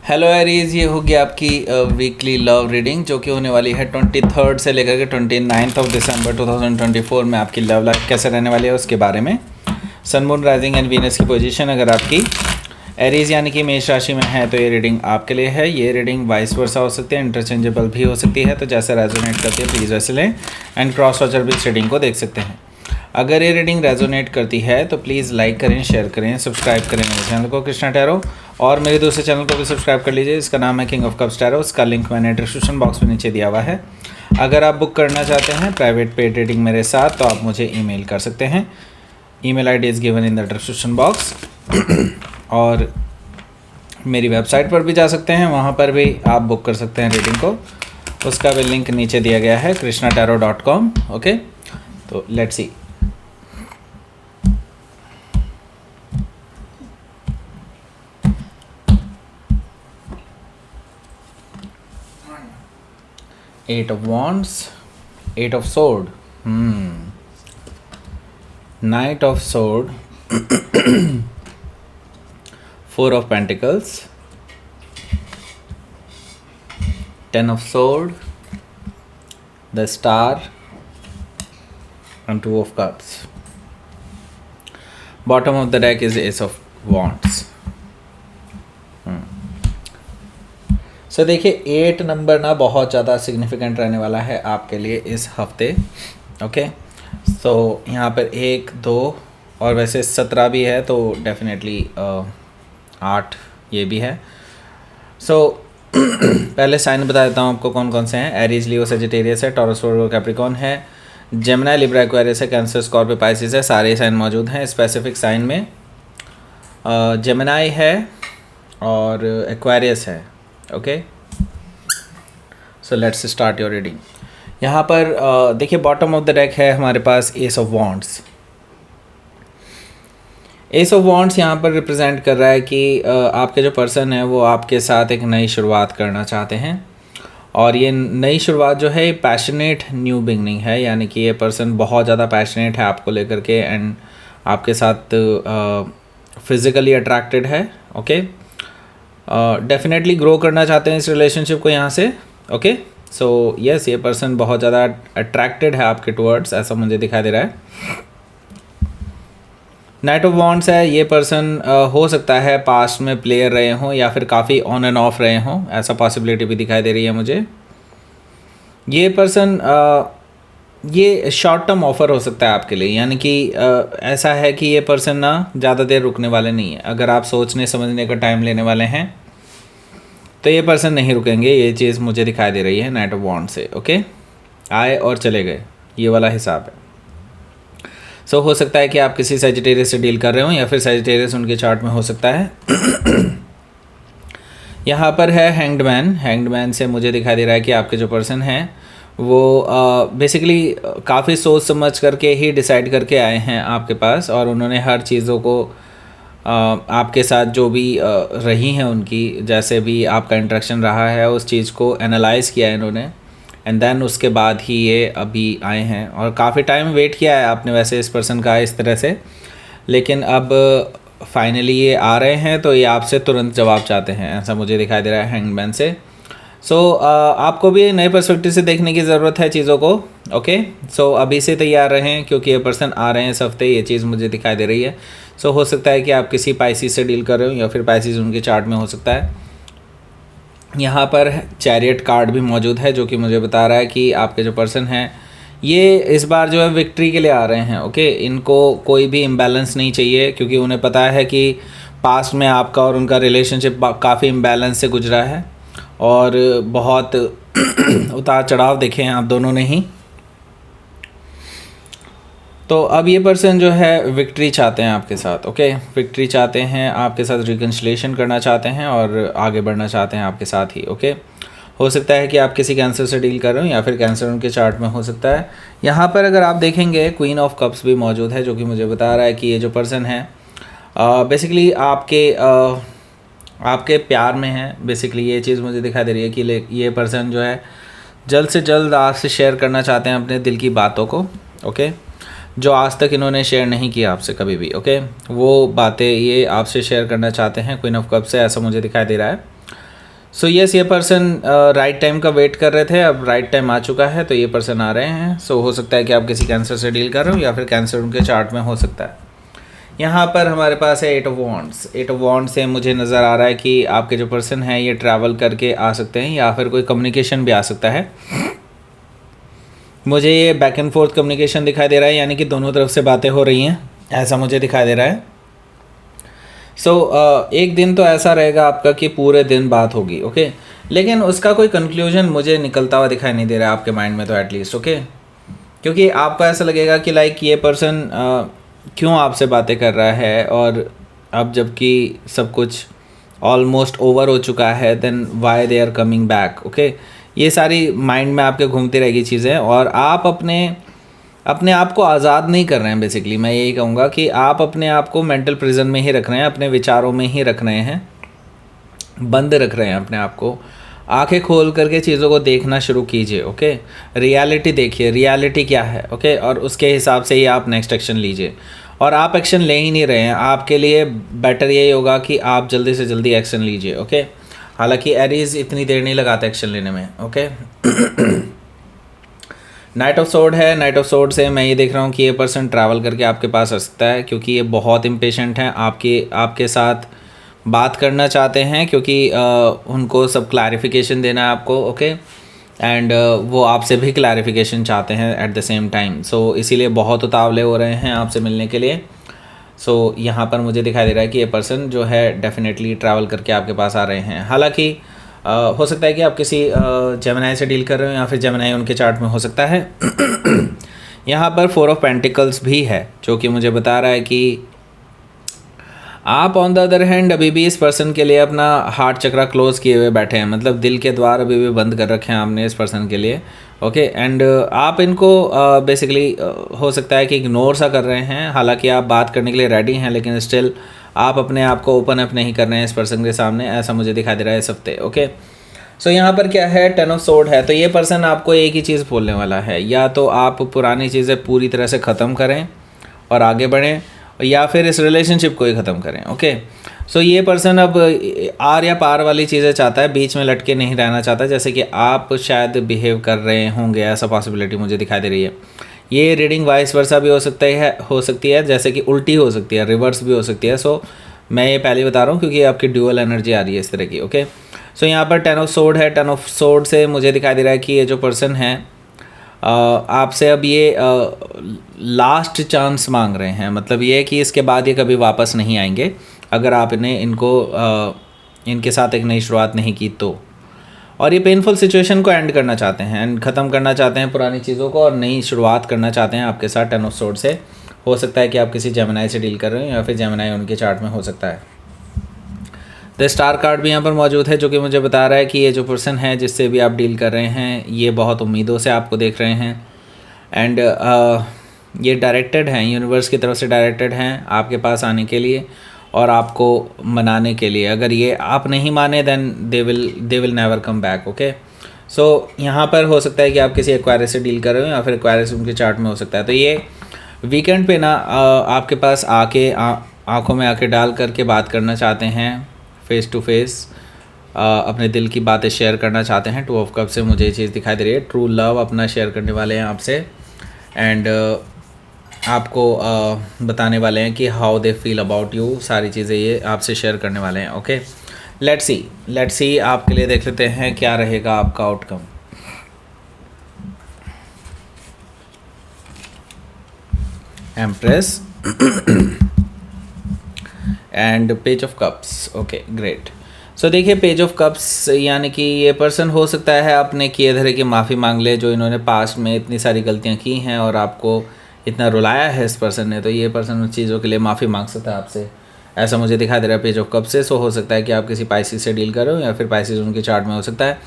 Hello Aries, ये होगी आपकी वीकली लव रीडिंग जो कि होने वाली है 23 से लेकर के 29 दिसंबर 2024 में। आपकी लव लाइफ कैसे रहने वाली है उसके बारे में। Sun moon rising and Venus की पोजीशन अगर आपकी एरीज यानी कि मेष राशि में है तो ये रीडिंग आपके लिए है। ये रीडिंग वाइस वर्सा हो सकती है, इंटरचेंजेबल भी हो सकती है, तो जैसे रेजोनेट करती है प्लीज़ वैसे लें एंड क्रॉस वॉचर भी इस रीडिंग को देख सकते हैं। अगर ये रीडिंग रेजोनेट करती है तो प्लीज़ लाइक करें, शेयर करें, सब्सक्राइब करें मेरे चैनल को कृष्णा टैरो, और मेरे दूसरे चैनल को भी सब्सक्राइब कर लीजिए। इसका नाम है किंग ऑफ कप्स टैरो। उसका लिंक मैंने डिस्क्रिप्शन बॉक्स में नीचे दिया हुआ है। अगर आप बुक करना चाहते हैं प्राइवेट पेड रीडिंग मेरे साथ तो आप मुझे ईमेल कर सकते हैं। Email ID is given in the description box. और मेरी वेबसाइट पर भी जा सकते हैं, वहाँ पर भी आप बुक कर सकते हैं रीडिंग को। उसका भी लिंक नीचे दिया गया है krishnataro.com। ओके, तो let's see. Eight of Wands, Eight of Sword, Knight of Sword, Four of Pentacles, Ten of Sword, the Star, and Two of Cups. Bottom of the deck is Ace of Wands. सो देखिए 8 number ना बहुत ज़्यादा significant रहने वाला है आपके लिए इस हफ्ते। ओके, सो यहाँ पर 1, 2 और वैसे 17 भी है तो डेफिनेटली 8 ये भी है। सो पहले साइन बता देता हूँ आपको कौन कौन से हैं। एरीज, लियो, सजिटेरियस है, टॉरस, वर्गो, कैप्रिकॉर्न है, जेमिनी, लिब्रा, एक्वेरियस है, कैंसर, स्कॉर्पियो, पाइसिस है। सारे साइन मौजूद हैं। स्पेसिफिक साइन में जेमिनी है और एक्वेरियस है। Okay, so let's start your reading. यहाँ पर देखिए बॉटम ऑफ द डेक है हमारे पास ace of wands. Ace of wands यहाँ पर रिप्रेजेंट कर रहा है कि आपके जो पर्सन है वो आपके साथ एक नई शुरुआत करना चाहते हैं, और ये नई शुरुआत जो है पैशनेट न्यू बिगनिंग है, यानी कि ये पर्सन बहुत ज़्यादा पैशनेट है आपको लेकर के एंड आपके साथ फिज़िकली अट्रैक्टेड है। ओके, डेफिनेटली ग्रो करना चाहते हैं इस रिलेशनशिप को यहाँ से। ओके, सो यस, ये पर्सन बहुत ज़्यादा अट्रैक्टेड है आपके टुवर्ड्स, ऐसा मुझे दिखाई दे रहा है। नाइट ऑफ वॉन्ड्स है। ये पर्सन हो सकता है पास्ट में प्लेयर रहे हों या फिर काफ़ी ऑन एंड ऑफ रहे हों, ऐसा पॉसिबिलिटी भी दिखाई दे रही है मुझे। ये पर्सन ये शॉर्ट टर्म ऑफ़र हो सकता है आपके लिए, यानी कि ऐसा है कि ये पर्सन ना ज़्यादा देर रुकने वाले नहीं है। अगर आप सोचने समझने का टाइम लेने वाले हैं तो ये पर्सन नहीं रुकेंगे, ये चीज़ मुझे दिखाई दे रही है नाइट ऑफ वॉन्ड से। ओके, आए और चले गए, ये वाला हिसाब है। सो हो सकता है कि आप किसी सजिटेरियस से डील कर रहे हो या फिर सजिटेरियस उनके चार्ट में हो सकता है। यहाँ पर है हैंग्ड मैन। हैंग्ड मैन से मुझे दिखाई दे रहा है कि आपके जो पर्सन हैं वो बेसिकली काफ़ी सोच समझ करके ही डिसाइड करके आए हैं आपके पास, और उन्होंने हर चीज़ों को आपके साथ जो भी रही हैं उनकी, जैसे भी आपका इंटरेक्शन रहा है उस चीज़ को एनालाइज़ किया है इन्होंने, एंड देन उसके बाद ही ये अभी आए हैं। और काफ़ी टाइम वेट किया है आपने वैसे इस पर्सन का इस तरह से, लेकिन अब फाइनली ये आ रहे हैं तो ये आपसे तुरंत जवाब चाहते हैं, ऐसा मुझे दिखाई दे रहा है हैंगमैन से। सो आपको भी नए पर्सपेक्टिव से देखने की ज़रूरत है चीज़ों को। ओके, सो अभी से तैयार रहें क्योंकि ये पर्सन आ रहे हैं इस हफ्ते, ये चीज़ मुझे दिखाई दे रही है। सो हो सकता है कि आप किसी पाइसिस से डील कर रहे हो या फिर पाइसिस उनके चार्ट में हो सकता है। यहाँ पर चैरियट कार्ड भी मौजूद है जो कि मुझे बता रहा है कि आपके जो पर्सन हैं ये इस बार जो है विक्ट्री के लिए आ रहे हैं। ओके, इनको कोई भी इम्बैलेंस नहीं चाहिए क्योंकि उन्हें पता है कि पास्ट में आपका और उनका रिलेशनशिप काफ़ी इम्बैलेंस से गुजरा है और बहुत उतार चढ़ाव देखे हैं आप दोनों ने ही। तो अब ये पर्सन जो है विक्ट्री चाहते हैं आपके साथ। ओके, विक्ट्री चाहते हैं आपके साथ, रिकन्सिलेशन करना चाहते हैं और आगे बढ़ना चाहते हैं आपके साथ ही। ओके, हो सकता है कि आप किसी कैंसर से डील कर रहे हो या फिर कैंसर उनके चार्ट में हो सकता है। यहाँ पर अगर आप देखेंगे क्वीन ऑफ कप्स भी मौजूद है जो कि मुझे बता रहा है कि ये जो पर्सन है बेसिकली आपके प्यार में है। बेसिकली ये चीज़ मुझे दिखाई दे रही है कि ये पर्सन जो है जल्द से जल्द आपसे शेयर करना चाहते हैं अपने दिल की बातों को। ओके, जो आज तक इन्होंने शेयर नहीं किया आपसे कभी भी। ओके, वो बातें ये आपसे शेयर करना चाहते हैं क्वीन ऑफ कप से, ऐसा मुझे दिखाई दे रहा है। सो यस, ये पर्सन राइट टाइम का वेट कर रहे थे, अब राइट टाइम आ चुका है, तो ये पर्सन आ रहे हैं। सो हो सकता है कि आप किसी कैंसर से डील कर रहे हो या फिर कैंसर उनके चार्ट में हो सकता है। यहाँ पर हमारे पास है 8 ऑफ वॉन्ड्स। 8 ऑफ वॉन्ड्स से मुझे नज़र आ रहा है कि आपके जो पर्सन हैं ये ट्रैवल करके आ सकते हैं या फिर कोई कम्युनिकेशन भी आ सकता है। मुझे ये बैक एंड फोर्थ कम्युनिकेशन दिखाई दे रहा है, यानी कि दोनों तरफ से बातें हो रही हैं, ऐसा मुझे दिखाई दे रहा है। एक दिन तो ऐसा रहेगा आपका कि पूरे दिन बात होगी, ओके, लेकिन उसका कोई कंक्लूजन मुझे निकलता हुआ दिखाई नहीं दे रहा है आपके माइंड में तो एटलीस्ट, ओके, क्योंकि आपको ऐसा लगेगा कि लाइक ये पर्सन क्यों आपसे बातें कर रहा है, और अब जबकि सब कुछ ऑलमोस्ट ओवर हो चुका है, then why they are coming back, okay. ये सारी माइंड में आपके घूमती रहेगी चीज़ें, और आप अपने आप को आज़ाद नहीं कर रहे हैं। बेसिकली मैं यही कहूँगा कि आप अपने आप को मेंटल प्रिजन में ही रख रहे हैं, अपने विचारों में ही रख रहे हैं, बंद रख रहे हैं अपने आप को। आंखें खोल करके चीज़ों को देखना शुरू कीजिए, ओके। रियलिटी देखिए, रियलिटी क्या है, ओके, और उसके हिसाब से ही आप नेक्स्ट एक्शन लीजिए। और आप एक्शन ले ही नहीं रहे हैं, आपके लिए बेटर यही होगा कि आप जल्दी से जल्दी एक्शन लीजिए, ओके। हालांकि एरीज इतनी देर नहीं लगाते एक्शन लेने में, ओके। नाइट ऑफ सोर्ड है। नाइट ऑफ सोर्ड से मैं ये देख रहा हूँ कि ये पर्सन ट्रैवल करके आपके पास आ सकता है, क्योंकि ये बहुत इम्पेशेंट हैं, आपके साथ बात करना चाहते हैं, क्योंकि उनको सब क्लैरिफिकेशन देना है आपको, ओके, एंड वो आपसे भी क्लैरिफिकेशन चाहते हैं एट द सेम टाइम। सो इसीलिए बहुत उतावले हो रहे हैं आपसे मिलने के लिए। सो यहाँ पर मुझे दिखाई दे रहा है कि ये पर्सन जो है डेफिनेटली ट्रैवल करके आपके पास आ रहे हैं। हालांकि हो सकता है कि आप किसी जेमिनाई से डील कर रहे हो या फिर जेमिनाई उनके चार्ट में हो सकता है। यहाँ पर 4 ऑफ पेंटिकल्स भी है, जो कि मुझे बता रहा है कि आप ऑन द अदर हैंड अभी भी इस पर्सन के लिए अपना हार्ट चक्रा क्लोज किए हुए बैठे हैं, मतलब दिल के द्वार अभी भी बंद कर रखे हैं आपने इस पर्सन के लिए, ओके। एंड आप इनको बेसिकली हो सकता है कि इग्नोर सा कर रहे हैं। हालांकि आप बात करने के लिए रेडी हैं, लेकिन स्टिल आप अपने आप को ओपन अप नहीं कर रहे हैं इस पर्सन के सामने, ऐसा मुझे दिखाई दे रहा है इस हफ्ते, ओके। सो यहाँ पर क्या है, 10 ऑफ सोर्ड है। तो ये पर्सन आपको एक ही चीज़ बोलने वाला है, या तो आप पुरानी चीज़ें पूरी तरह से ख़त्म करें और आगे बढ़ें, या फिर इस रिलेशनशिप को ही ख़त्म करें, ओके। सो ये पर्सन अब आर या पार वाली चीज़ें चाहता है, बीच में लटके नहीं रहना चाहता, जैसे कि आप शायद बिहेव कर रहे होंगे, ऐसा पॉसिबिलिटी मुझे दिखाई दे रही है। ये रीडिंग वाइस वर्सा भी हो सकती है, जैसे कि उल्टी हो सकती है, रिवर्स भी हो सकती है। सो मैं ये पहले बता रहा हूँ क्योंकि आपकी ड्यूअल एनर्जी आ रही है इस तरह की, ओके। सो यहाँ पर 10 ऑफ सोर्ड है। 10 ऑफ सोर्ड से मुझे दिखाई दे रहा है कि ये जो पर्सन है आपसे अब ये लास्ट चांस मांग रहे हैं, मतलब ये कि इसके बाद ये कभी वापस नहीं आएंगे अगर आपने इनके साथ एक नई शुरुआत नहीं की तो। और ये पेनफुल सिचुएशन को एंड करना चाहते हैं, एंड ख़त्म करना चाहते हैं पुरानी चीज़ों को और नई शुरुआत करना चाहते हैं आपके साथ 10 ऑफ सोर्ड से। हो सकता है कि आप किसी जेमिनाई से डील कर रहे हो या फिर जेमिनाई उनके चार्ट में हो सकता है। द स्टार कार्ड भी यहाँ पर मौजूद है, जो कि मुझे बता रहा है कि ये जो पर्सन है जिससे भी आप डील कर रहे हैं ये बहुत उम्मीदों से आपको देख रहे हैं, एंड ये डायरेक्टेड हैं, यूनिवर्स की तरफ से डायरेक्टेड हैं आपके पास आने के लिए और आपको मनाने के लिए। अगर ये आप नहीं माने then they will never come back, okay. So यहाँ पर हो सकता है कि आप किसी एक्वायरियस से डील कर रहे हो या फिर एक्वायरियस उनके चार्ट में हो सकता है। तो ये वीकेंड पे ना आपके पास आके आँखों में आके डाल करके बात करना चाहते हैं, फेस टू फेस अपने दिल की बातें शेयर करना चाहते हैं। 2 ऑफ कप से मुझे ये चीज़ दिखाई दे रही है, ट्रू लव अपना शेयर करने वाले हैं आपसे, एंड आपको बताने वाले हैं कि how they feel about you, सारी चीज़ें ये आपसे शेयर करने वाले हैं, ओके। लेट्स सी आपके लिए देख लेते हैं क्या रहेगा आपका outcome. Empress and page of cups, okay great. So देखिए पेज ऑफ कप्स यानी कि ये पर्सन हो सकता है अपने किए धरे की माफ़ी मांग ले, जो इन्होंने पास्ट में इतनी सारी गलतियां की हैं और आपको इतना रुलाया है इस पर्सन ने, तो ये पर्सन उन चीज़ों के लिए माफ़ी मांग सकता है आपसे, ऐसा मुझे दिखाई दे रहा है पेज ऑफ कप्स से। सो हो सकता है कि आप किसी पाइसिस से डील कर रहे हो या फिर पाइसिस उनके चार्ट में हो सकता है,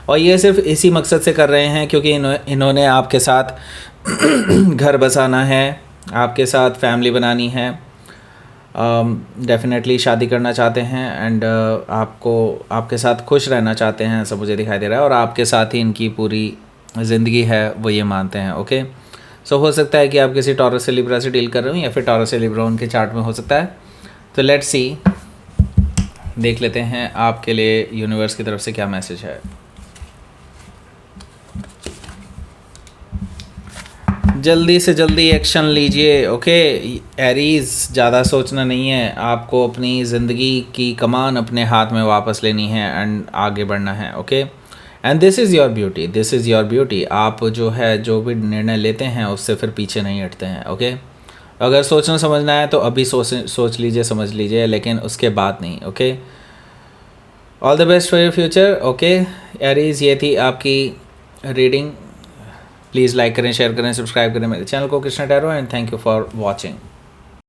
और ये सिर्फ इसी मकसद से कर रहे हैं क्योंकि इन्होंने आपके साथ घर बसाना है, आपके साथ फैमिली बनानी है, डेफिनेटली शादी करना चाहते हैं, एंड आपके साथ खुश रहना चाहते हैं, ऐसा मुझे दिखाई दे रहा है, और आपके साथ ही इनकी पूरी ज़िंदगी है वो ये मानते हैं, ओके। सो हो सकता है कि आप किसी टॉरस से लिब्रा से डील कर रहे हो या फिर टॉरस से लिब्रा उनके चार्ट में हो सकता है। तो लेट्स सी देख लेते हैं आपके लिए यूनिवर्स की तरफ से क्या मैसेज है। जल्दी से जल्दी एक्शन लीजिए, ओके एरीज, ज़्यादा सोचना नहीं है, आपको अपनी ज़िंदगी की कमान अपने हाथ में वापस लेनी है एंड आगे बढ़ना है, okay. And this is your beauty, this is your beauty. आप जो है जो भी निर्णय लेते हैं उससे फिर पीछे नहीं हटते हैं, ओके। अगर सोचना समझना है तो अभी सोच लीजिए, समझ लीजिए, लेकिन उसके बाद नहीं, okay. All the best for your future, okay Aries. ये थी आपकी रीडिंग। प्लीज़ लाइक करें, शेयर करें, सब्सक्राइब करें मेरे चैनल को Krishna tarot, and thank you for watching.